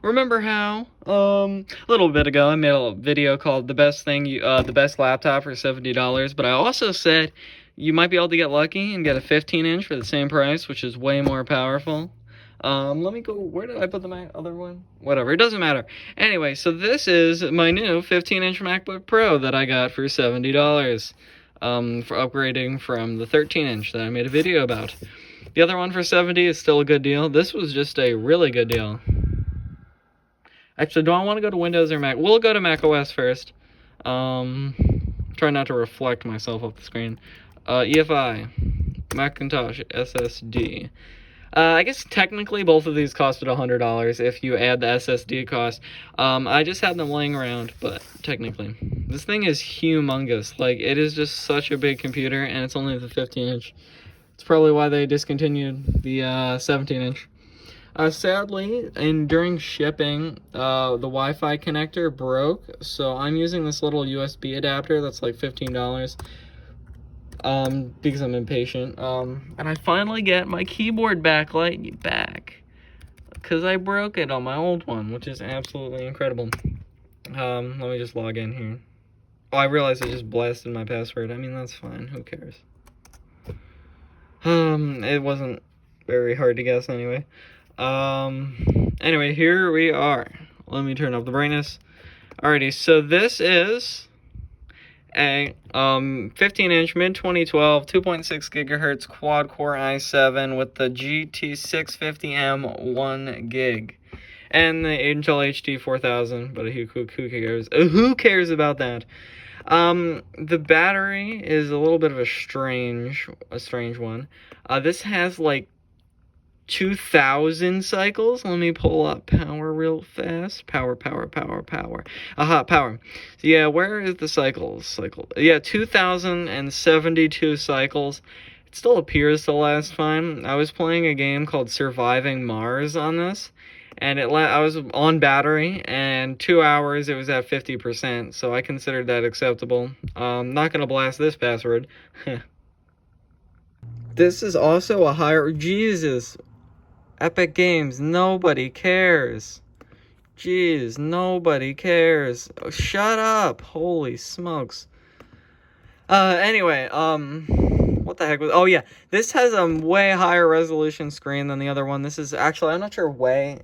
remember how a little bit ago I made a video called the best laptop for $70, but I also said you might be able to get lucky and get a 15-inch for the same price, which is way more powerful. Let me go, where did I put the other one? Whatever, it doesn't matter. Anyway, so this is my new 15-inch MacBook Pro that I got for $70. For upgrading from the 13-inch that I made a video about. The other one for $70 is still a good deal. This was just a really good deal. Actually, do I want to go to Windows or Mac? We'll go to Mac OS first. Try not to reflect myself off the screen. EFI, Macintosh SSD. I guess technically both of these costed $100 if you add the SSD cost. I just had them laying around, but technically. This thing is humongous. Like, it is just such a big computer, and it's only the 15-inch. It's probably why they discontinued the 17-inch. Sadly, during shipping, the Wi-Fi connector broke, so I'm using this little USB adapter that's like $15. Because I'm impatient. And I finally get my keyboard backlight back, because I broke it on my old one, which is absolutely incredible. Let me just log in here. Oh, I realized I just blasted my password. I mean, that's fine. Who cares? It wasn't very hard to guess anyway. Anyway, here we are. Let me turn up the brightness. Alrighty, so this is a 15-inch mid-2012 2.6 gigahertz quad-core i7 with the GT650M 1 gig and the Intel HD 4000. But who cares? Who cares about that? The battery is a little bit of a strange one. This has like 2,000 cycles. Let me pull up power real fast. Power. Aha, power. So yeah, where is the cycles? Yeah, 2,072 cycles. It still appears to last fine. I was playing a game called Surviving Mars on this, and I was on battery, and 2 hours it was at 50%, so I considered that acceptable. Not gonna blast this password. This is also a higher... Jesus. Epic Games, nobody cares. Jeez, nobody cares. Oh, shut up. Holy smokes. Anyway, what the heck was... Oh, yeah. This has a way higher resolution screen than the other one. This is actually... I'm not sure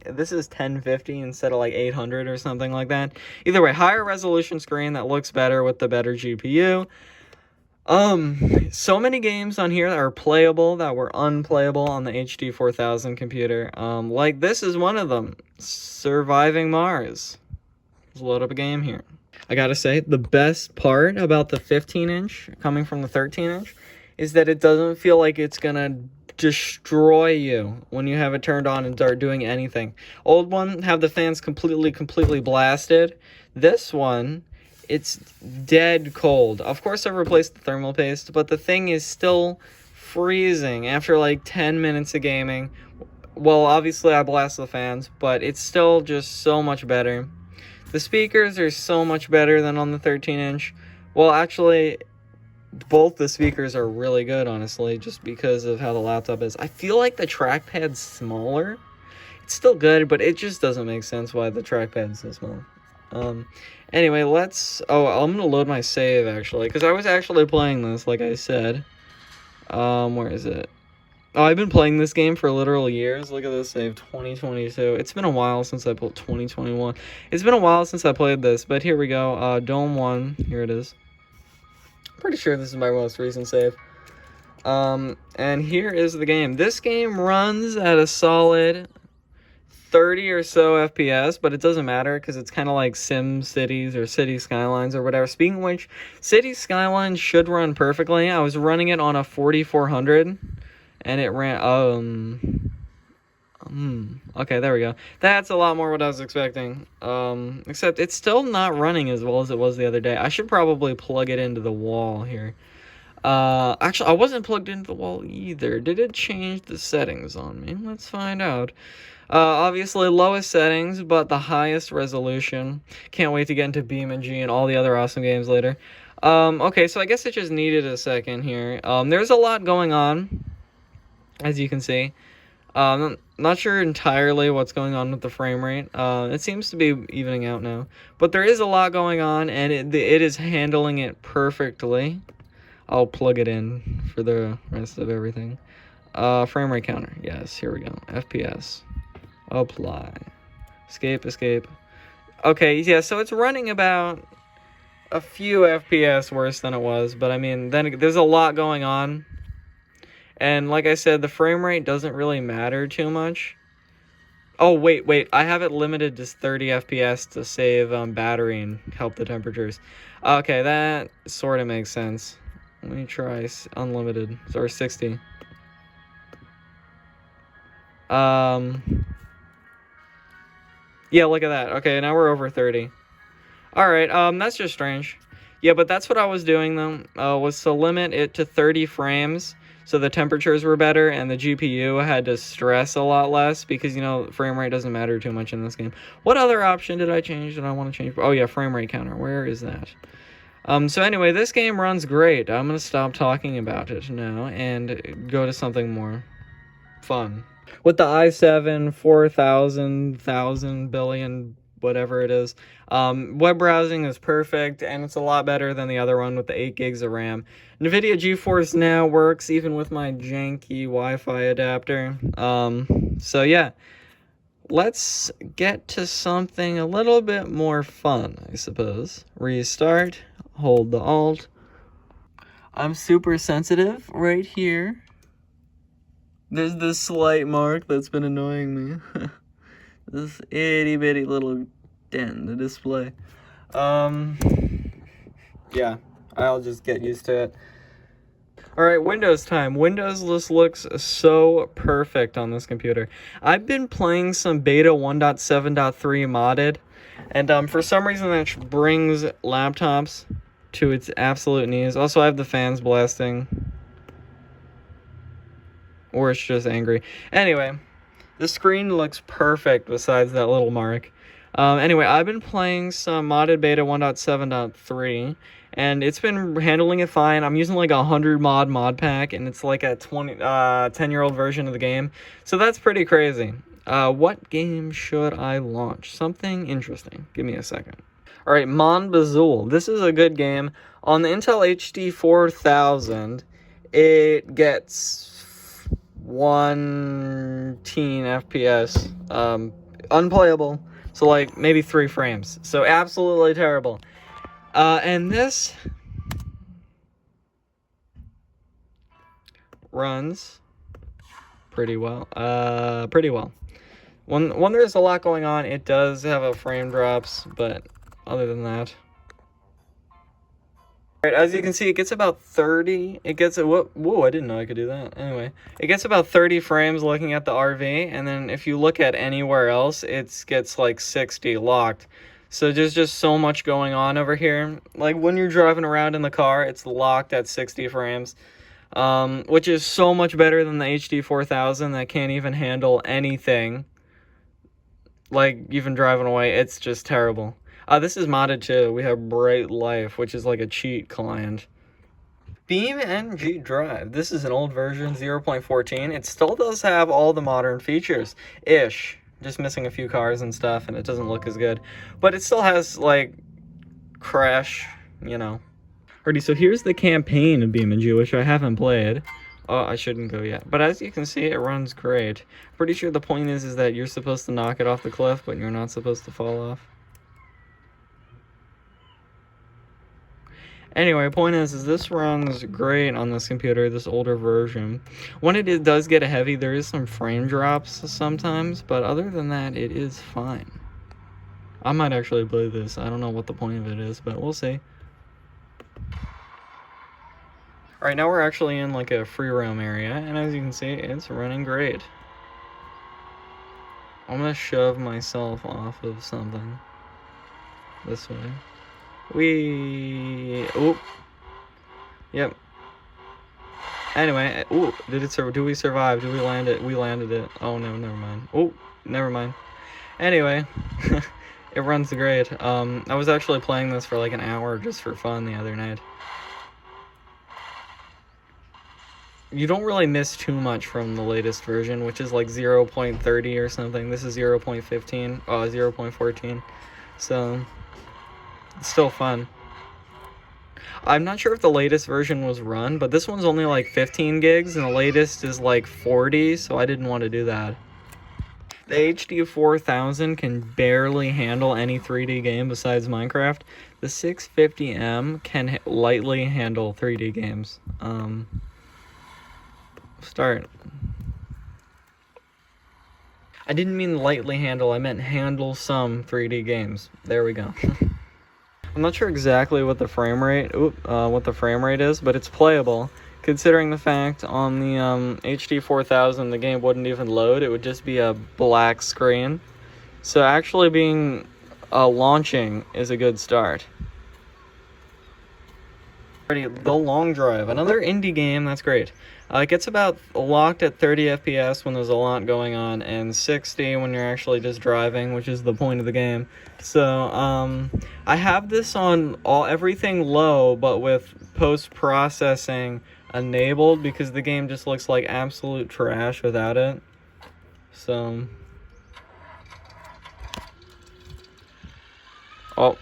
this is 1050 instead of like 800 or something like that. Either way, higher resolution screen that looks better with the better GPU. So many games on here that are playable that were unplayable on the HD 4000 computer. Like this is one of them. Surviving Mars. Let's load up a game here. I gotta say, the best part about the 15-inch coming from the 13-inch is that it doesn't feel like it's gonna destroy you when you have it turned on and start doing anything. Old one, have the fans completely blasted. This one, it's dead cold. Of course, I've replaced the thermal paste, but the thing is still freezing after like 10 minutes of gaming. Well, obviously I blast the fans, but it's still just so much better. The speakers are so much better than on the 13-inch. Well, actually, both the speakers are really good, honestly, just because of how the laptop is. I feel like the trackpad's smaller. It's still good, but it just doesn't make sense why the trackpad's so small. Anyway, I'm gonna load my save, actually, because I was actually playing this, like I said. Where is it? Oh, I've been playing this game for literal years. Look at this save, 2022. It's been a while since I played 2021. It's been a while since I played this, but here we go. Dome 1, here it is. Pretty sure this is my most recent save. And here is the game. This game runs at a solid 30 or so FPS, but it doesn't matter because it's kind of like Sim Cities or City Skylines or whatever. Speaking of which, City Skylines should run perfectly. I was running it on a 4400 and it ran okay, there we go. That's a lot more what I was expecting. Except it's still not running as well as it was the other day. I should probably plug it into the wall here. Actually, I wasn't plugged into the wall either. Did it change the settings on me? Let's find out. Obviously, lowest settings, but the highest resolution. Can't wait to get into BeamNG and all the other awesome games later. Okay, so I guess it just needed a second here. There's a lot going on, as you can see. Not sure entirely what's going on with the frame rate. It seems to be evening out now. But there is a lot going on, and it is handling it perfectly. I'll plug it in for the rest of everything. Frame rate counter. Yes, here we go. FPS. Apply. Escape, escape. Okay, yeah, so it's running about a few FPS worse than it was, but I mean, then there's a lot going on. And like I said, the frame rate doesn't really matter too much. Oh, wait. I have it limited to 30 FPS to save battery and help the temperatures. Okay, that sort of makes sense. Let me try unlimited, or 60. Yeah, look at that. Okay, now we're over 30. Alright, that's just strange. Yeah, but that's what I was doing, though, was to limit it to 30 frames, so the temperatures were better, and the GPU had to stress a lot less, because, you know, frame rate doesn't matter too much in this game. What other option did I change? Did I want to change? Oh, yeah, frame rate counter. Where is that? So anyway, this game runs great. I'm going to stop talking about it now, and go to something more fun. With the i7 4000 billion whatever it is, web browsing is perfect, and it's a lot better than the other one with the 8 gigs of RAM. NVIDIA GeForce Now works even with my janky Wi-Fi adapter. So yeah, let's get to something a little bit more fun, I suppose. Restart, hold the Alt. I'm super sensitive right here. There's this slight mark that's been annoying me. This itty bitty little dent in the display. Yeah, I'll just get used to it. Alright, Windows time. Windows just looks so perfect on this computer. I've been playing some beta 1.7.3 modded, and for some reason that brings laptops to its absolute knees. Also, I have the fans blasting. Or it's just angry. Anyway, the screen looks perfect besides that little mark. Anyway, I've been playing some modded beta 1.7.3, and it's been handling it fine. I'm using like a 100 mod pack, and it's like a 10-year-old version of the game. So that's pretty crazy. What game should I launch? Something interesting. Give me a second. Alright, Mon Bazool. This is a good game. On the Intel HD 4000, it gets 110 FPS, unplayable, so like maybe 3 frames, so absolutely terrible. And this runs pretty well. When there's a lot going on, it does have a frame drops, but other than that. Alright, as you can see, it gets about 30. It gets whoa, I didn't know I could do that. Anyway, it gets about 30 frames looking at the RV, and then if you look at anywhere else, it gets like 60 locked. So there's just so much going on over here. Like when you're driving around in the car, it's locked at 60 frames, which is so much better than the HD 4000 that can't even handle anything. Like even driving away, it's just terrible. This is modded too. We have Bright Life, which is like a cheat client. BeamNG Drive. This is an old version, 0.14. It still does have all the modern features. Ish. Just missing a few cars and stuff, and it doesn't look as good. But it still has, like, Crash, you know. Alrighty, so here's the campaign of BeamNG, which I haven't played. Oh, I shouldn't go yet. But as you can see, it runs great. Pretty sure the point is that you're supposed to knock it off the cliff, but you're not supposed to fall off. Anyway, point is this runs great on this computer, this older version. When it does get heavy, there is some frame drops sometimes, but other than that, it is fine. I might actually play this. I don't know what the point of it is, but we'll see. Alright, now we're actually in like a free roam area, and as you can see, it's running great. I'm gonna shove myself off of something. This way. Oop. Yep. Anyway, ooh, do we survive? Did we land it? We landed it. Oh no, never mind. Oh, never mind. Anyway, it runs great. I was actually playing this for like an hour just for fun the other night. you don't really miss too much from the latest version, which is like 0.30 or something. This is 0.15, 0.14. So it's still fun. I'm not sure if the latest version was run, but this one's only like 15 gigs and the latest is like 40, so I didn't want to do that. The HD 4000 can barely handle any 3D game besides Minecraft. The 650M can lightly handle 3D games. Start. I didn't mean lightly handle, I meant handle some 3D games. There we go. I'm not sure exactly what the frame rate is, but it's playable. Considering the fact on the HD 4000 the game wouldn't even load, it would just be a black screen. So actually being launching is a good start. The Long Drive, another indie game that's great. It gets about locked at 30 FPS when there's a lot going on, and 60 when you're actually just driving, which is the point of the game. So I have this on everything low, but with post-processing enabled, because the game just looks like absolute trash without it. So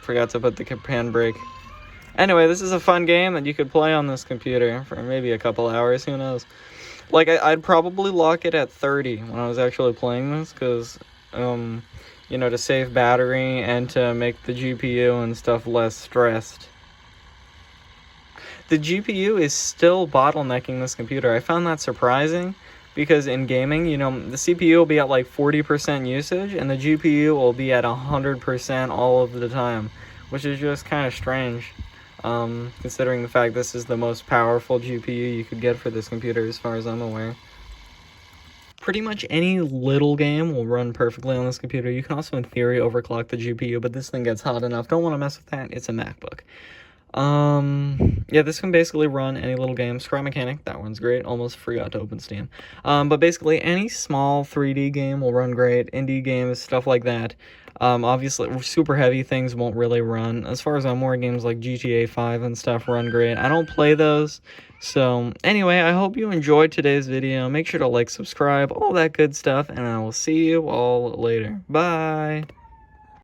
forgot to put the handbrake. Anyway, this is a fun game that you could play on this computer for maybe a couple hours, who knows. Like, I'd probably lock it at 30 when I was actually playing this, because, you know, to save battery and to make the GPU and stuff less stressed. The GPU is still bottlenecking this computer. I found that surprising, because in gaming, you know, the CPU will be at like 40% usage, and the GPU will be at 100% all of the time, which is just kind of strange. Considering the fact this is the most powerful GPU you could get for this computer as far as I'm aware. Pretty much any little game will run perfectly on this computer. You can also in theory overclock the GPU, but this thing gets hot enough. Don't want to mess with that. It's a MacBook. Yeah, this can basically run any little game. Scrap Mechanic, that one's great. Almost forgot to open Steam. But basically any small 3D game will run great. Indie games, stuff like that. Obviously, super heavy things won't really run. As far as I'm aware, games like GTA 5 and stuff run great. I don't play those. So, anyway, I hope you enjoyed today's video. Make sure to like, subscribe, all that good stuff, and I will see you all later. Bye!